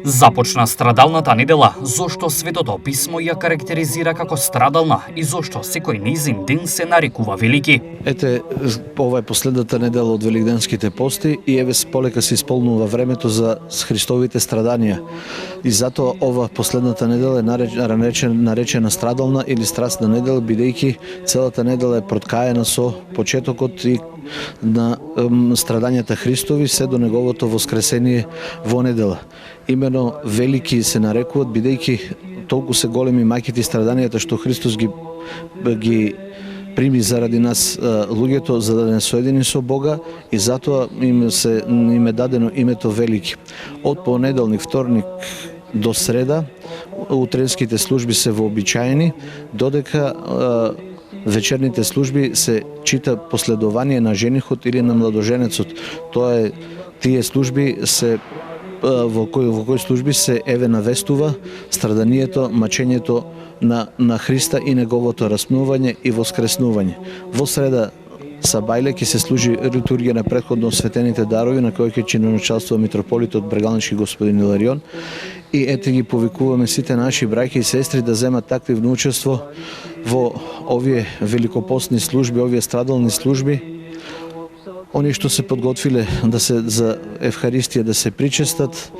Започна страдалната недела, зошто Светото писмо ја карактеризира како страдална и зошто секој нејзин ден се нарекува велики. Ете, ова е последната недела од великденските пости и еве полека се исполнува времето за Христовите страданија. И затоа ова последната недела е наречена страдална или страстна недела, бидејќи целата недела е проткаена со почетокот и на страдањата Христови се до неговото воскресение во недела. Имено велики се нарекуваат бидејќи толку се големи маќите и страданијата што Христос ги прими заради нас луѓето за да не соедини со Бога и затоа им е дадено името велики. Од понеделник, вторник до среда утренските служби се вообичаени, додека вечерните служби се чита последување на женихот или на младоженецот. Тоа е тие служби се во кои служби се еве навестува страданието, мачењето на Христа и неговото распнување и воскреснување. Во среда сабајле ќе се служи литургија на претходно осветените дарови на кој ќе чиноначалствува митрополитот Брегалнички господин Иларион. И ете ги повикуваме сите наши браќи и сестри да земат активно учество во овие великопостни служби, овие страдални служби. Они што се подготвиле да се за Евхаристија да се причестат,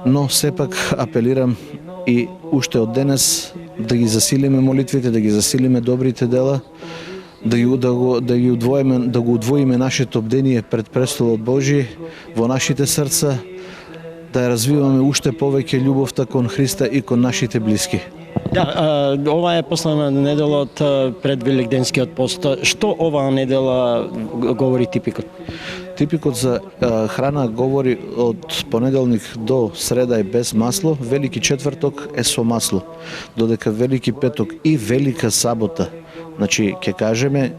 но сепак апелирам и уште од денес да ги засилиме молитвите, да ги засилиме добрите дела, да го удвоиме нашето бдение пред престолот Божи во нашите срца, да ја развиваме уште повеќе љубовта кон Христа и кон нашите блиски. Да, ова е последна недела од пред Великденскиот пост. Што оваа недела говори типикот? Типикот за храна говори од понеделник до среда е без масло, Велики четврток е со масло, додека Велики петок и Велика сабота, значи ќе кажеме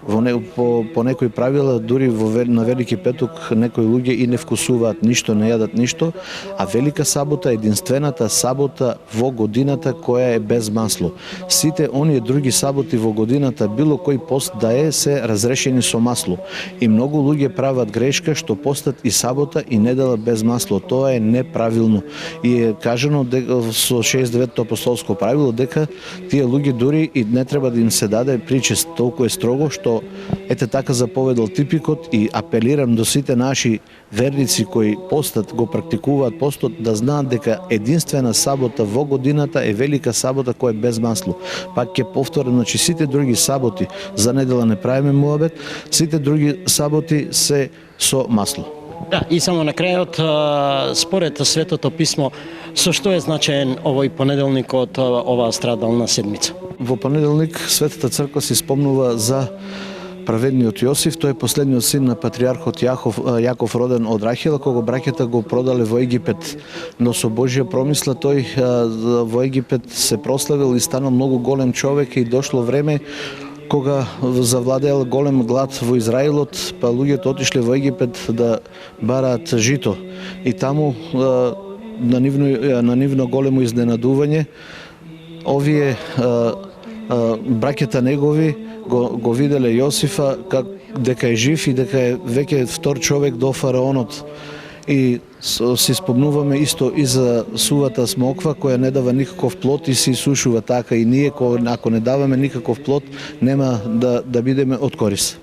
по некои правила, дури на Велики петок некои луѓе и не вкусуваат ништо, не јадат ништо, а Велика сабота е единствената сабота во годината која е без масло. Сите оние други саботи во годината, било кој пост да е, се разрешени со масло. И многу луѓе прават грешка што постат и сабота и недела без масло. Тоа е неправилно. И е кажано со 69-то апостолско правило дека тие луѓе дури и не треба да им се даде причест. Толку е строго што ете така заповедал типикот и апелирам до сите наши верници кои постат го практикуваат постот да знаат дека единствена сабота во годината е Велика сабота која е без масло. Пак ќе повторам, значи сите други саботи за недела не правиме муабет, сите други саботи се со масло. Да, и само на крајот, според Светото писмо, со што е значаен овој понеделник од оваа страдална седмица? Во понеделник Светата црква се спомнува за праведниот Јосиф, тој е последниот син на патриархот Јаков роден од Рахила, кога браќата го продале во Египет. Но со Божја промисла тој во Египет се прославил и станал многу голем човек и дошло време кога завладеел голем глад во Израилот, па луѓето отишле во Египет да бараат жито. И таму на нивно големо изненадување овие браќата негови го виделе Јосифа дека е жив и дека е веќе втор човек до фараонот. И се спомнуваме исто и за сувата смоква која не дава никаков плод и се исушува така и ние ако не даваме никаков плод нема да бидеме од корис.